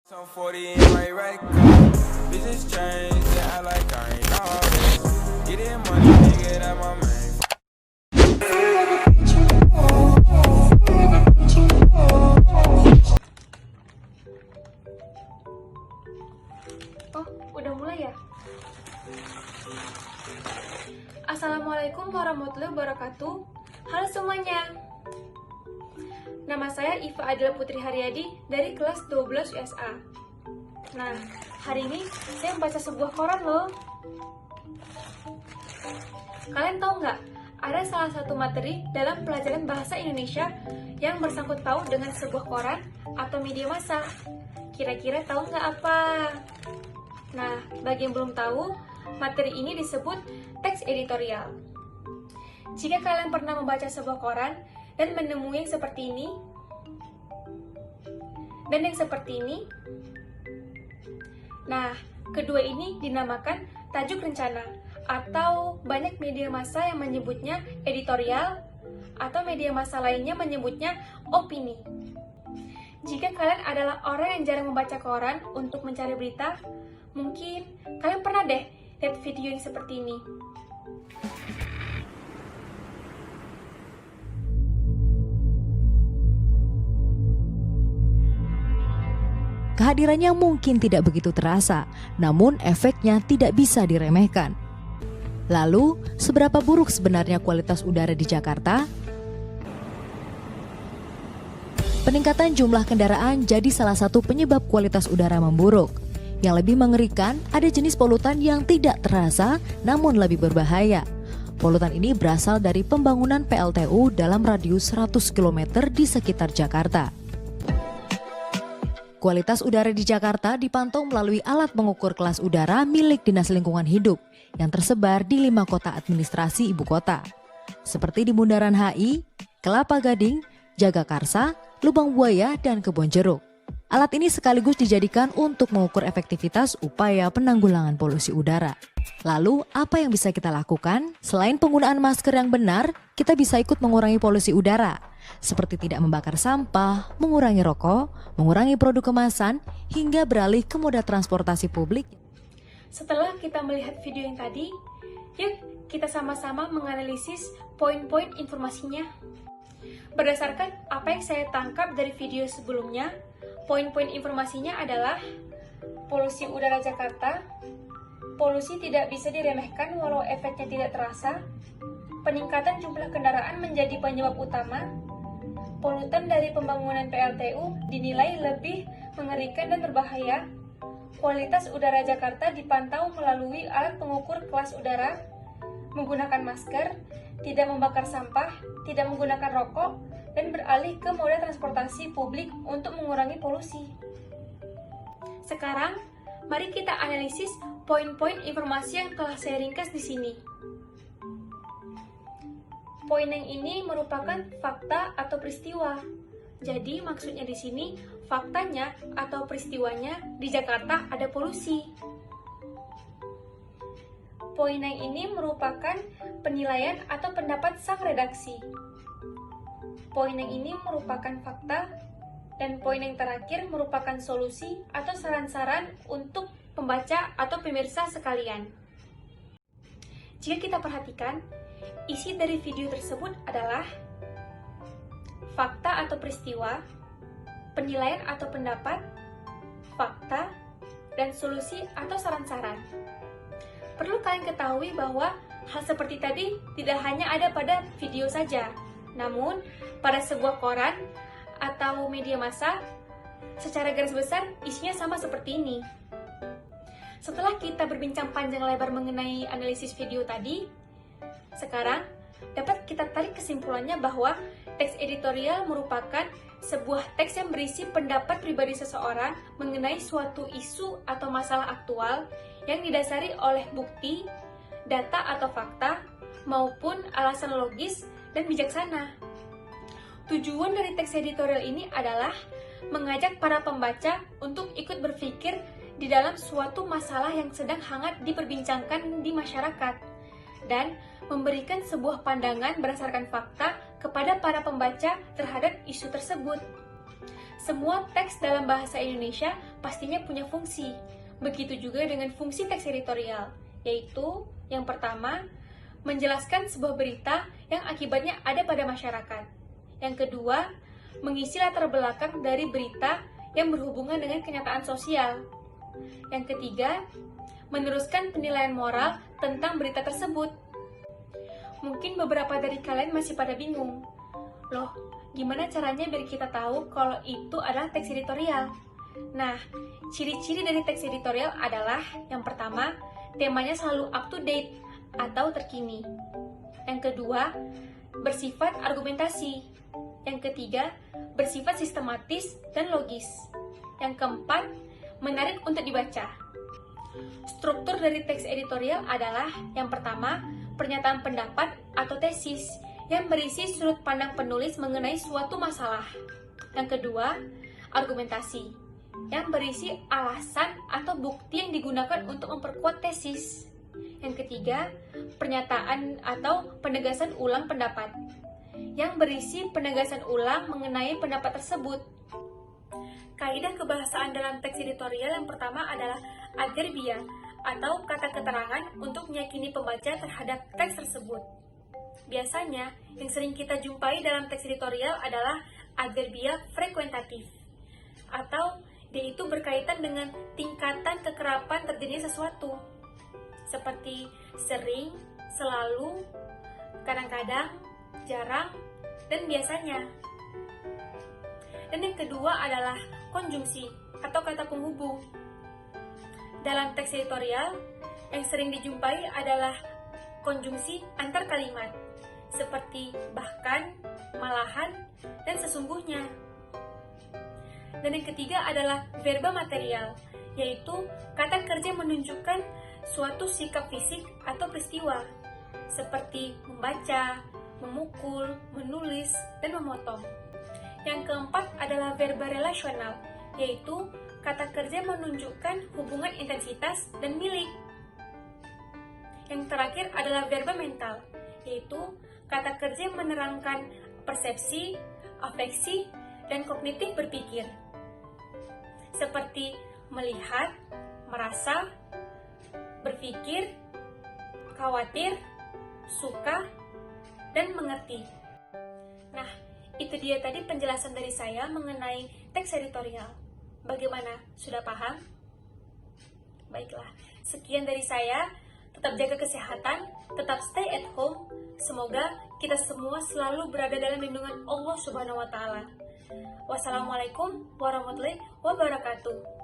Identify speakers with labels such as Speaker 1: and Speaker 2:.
Speaker 1: Some 40 in my right car. Bitches change, they act like I ain't all this. Getting money, nigga, that my main.
Speaker 2: Oh, udah mulai ya? Assalamualaikum warahmatullahi wabarakatuh. Halo semuanya. Nama saya Iva Adila Putri Haryadi dari kelas 12 USA. Nah, hari ini saya membaca sebuah koran loh. Kalian tahu nggak? Ada salah satu materi dalam pelajaran bahasa Indonesia yang bersangkut paut dengan sebuah koran atau media massa. Kira-kira tahu nggak apa? Nah, bagi yang belum tahu, materi ini disebut teks editorial. Jika kalian pernah membaca sebuah koran dan menemui yang seperti ini, dan yang seperti ini, nah, kedua ini dinamakan tajuk rencana, atau banyak media massa yang menyebutnya editorial, atau media massa lainnya menyebutnya opini. Jika kalian adalah orang yang jarang membaca koran untuk mencari berita, mungkin kalian pernah deh lihat video yang seperti ini.
Speaker 3: Kehadirannya mungkin tidak begitu terasa, namun efeknya tidak bisa diremehkan. Lalu, seberapa buruk sebenarnya kualitas udara di Jakarta? Peningkatan jumlah kendaraan jadi salah satu penyebab kualitas udara memburuk. Yang lebih mengerikan, ada jenis polutan yang tidak terasa namun lebih berbahaya. Polutan ini berasal dari pembangunan PLTU dalam radius 100 km di sekitar Jakarta. Kualitas udara di Jakarta dipantau melalui alat mengukur kelas udara milik Dinas Lingkungan Hidup yang tersebar di 5 kota administrasi ibu kota, seperti di Bundaran HI, Kelapa Gading, Jagakarsa, Lubang Buaya, dan Kebonjeruk. Alat ini sekaligus dijadikan untuk mengukur efektivitas upaya penanggulangan polusi udara. Lalu, apa yang bisa kita lakukan? Selain penggunaan masker yang benar, kita bisa ikut mengurangi polusi udara, seperti tidak membakar sampah, mengurangi rokok, mengurangi produk kemasan, hingga beralih ke moda transportasi publik.
Speaker 2: Setelah kita melihat video yang tadi, yuk kita sama-sama menganalisis poin-poin informasinya. Berdasarkan apa yang saya tangkap dari video sebelumnya, poin-poin informasinya adalah polusi udara Jakarta, polusi tidak bisa diremehkan walau efeknya tidak terasa, peningkatan jumlah kendaraan menjadi penyebab utama, polutan dari pembangunan PLTU dinilai lebih mengerikan dan berbahaya, kualitas udara Jakarta dipantau melalui alat pengukur kelas udara, menggunakan masker, tidak membakar sampah, tidak menggunakan rokok, dan beralih ke moda transportasi publik untuk mengurangi polusi. Sekarang, mari kita analisis poin-poin informasi yang telah saya ringkas di sini. Poin yang ini merupakan fakta atau peristiwa. Jadi maksudnya di sini faktanya atau peristiwanya di Jakarta ada polusi. Poin yang ini merupakan penilaian atau pendapat sang redaksi. Poin yang ini merupakan fakta, dan poin yang terakhir merupakan solusi atau saran-saran untuk pembaca atau pemirsa sekalian. Jika kita perhatikan, isi dari video tersebut adalah fakta atau peristiwa, penilaian atau pendapat, fakta, dan solusi atau saran-saran. Perlu kalian ketahui bahwa hal seperti tadi tidak hanya ada pada video saja, namun pada sebuah koran atau media massa, secara garis besar isinya sama seperti ini. Setelah kita berbincang panjang lebar mengenai analisis video tadi, sekarang dapat kita tarik kesimpulannya bahwa teks editorial merupakan sebuah teks yang berisi pendapat pribadi seseorang mengenai suatu isu atau masalah aktual yang didasari oleh bukti, data atau fakta, maupun alasan logis dan bijaksana. Tujuan dari teks editorial ini adalah mengajak para pembaca untuk ikut berpikir di dalam suatu masalah yang sedang hangat diperbincangkan di masyarakat, dan memberikan sebuah pandangan berdasarkan fakta kepada para pembaca terhadap isu tersebut. semua teks dalam bahasa Indonesia pastinya punya fungsi. Begitu juga dengan fungsi teks editorial, yaitu yang pertama, menjelaskan sebuah berita yang akibatnya ada pada masyarakat. Yang kedua, mengisi latar belakang dari berita yang berhubungan dengan kenyataan sosial. Yang ketiga, meneruskan penilaian moral tentang berita tersebut. Mungkin beberapa dari kalian masih pada bingung. Loh, gimana caranya biar kita tahu kalau itu adalah teks editorial? Nah, ciri-ciri dari teks editorial adalah yang pertama, temanya selalu up to date atau terkini. Yang kedua, bersifat argumentasi. Yang ketiga, bersifat sistematis dan logis. Yang keempat, menarik untuk dibaca. Struktur dari teks editorial adalah yang pertama, pernyataan pendapat atau tesis yang berisi sudut pandang penulis mengenai suatu masalah. Yang kedua, argumentasi yang berisi alasan atau bukti yang digunakan untuk memperkuat tesis. Yang ketiga, pernyataan atau penegasan ulang pendapat yang berisi penegasan ulang mengenai pendapat tersebut. Kaidah kebahasaan dalam teks editorial yang pertama adalah adverbia atau kata keterangan untuk meyakini pembaca terhadap teks tersebut. Biasanya, yang sering kita jumpai dalam teks editorial adalah adverbia frekuentatif, atau dia itu berkaitan dengan tingkatan kekerapan terjadinya sesuatu, seperti sering, selalu, kadang-kadang, jarang, dan biasanya. Dan yang kedua adalah konjungsi atau kata penghubung. Dalam teks editorial, yang sering dijumpai adalah konjungsi antar kalimat, seperti bahkan, malahan, dan sesungguhnya. Dan yang ketiga adalah verba material, yaitu kata kerja menunjukkan suatu sikap fisik atau peristiwa, seperti membaca, memukul, menulis, dan memotong. Yang keempat adalah verba relasional, yaitu kata kerja menunjukkan hubungan intensitas dan milik. Yang terakhir adalah verba mental, yaitu kata kerja menerangkan persepsi, afeksi, dan kognitif berpikir, seperti melihat, merasa, berpikir, khawatir, suka, dan mengerti. Nah, itu dia tadi penjelasan dari saya mengenai teks editorial. Bagaimana? Sudah paham? Baiklah, sekian dari saya. Tetap jaga kesehatan, tetap stay at home. Semoga kita semua selalu berada dalam lindungan Allah Subhanahu wa Ta'ala. Wassalamualaikum warahmatullahi wabarakatuh.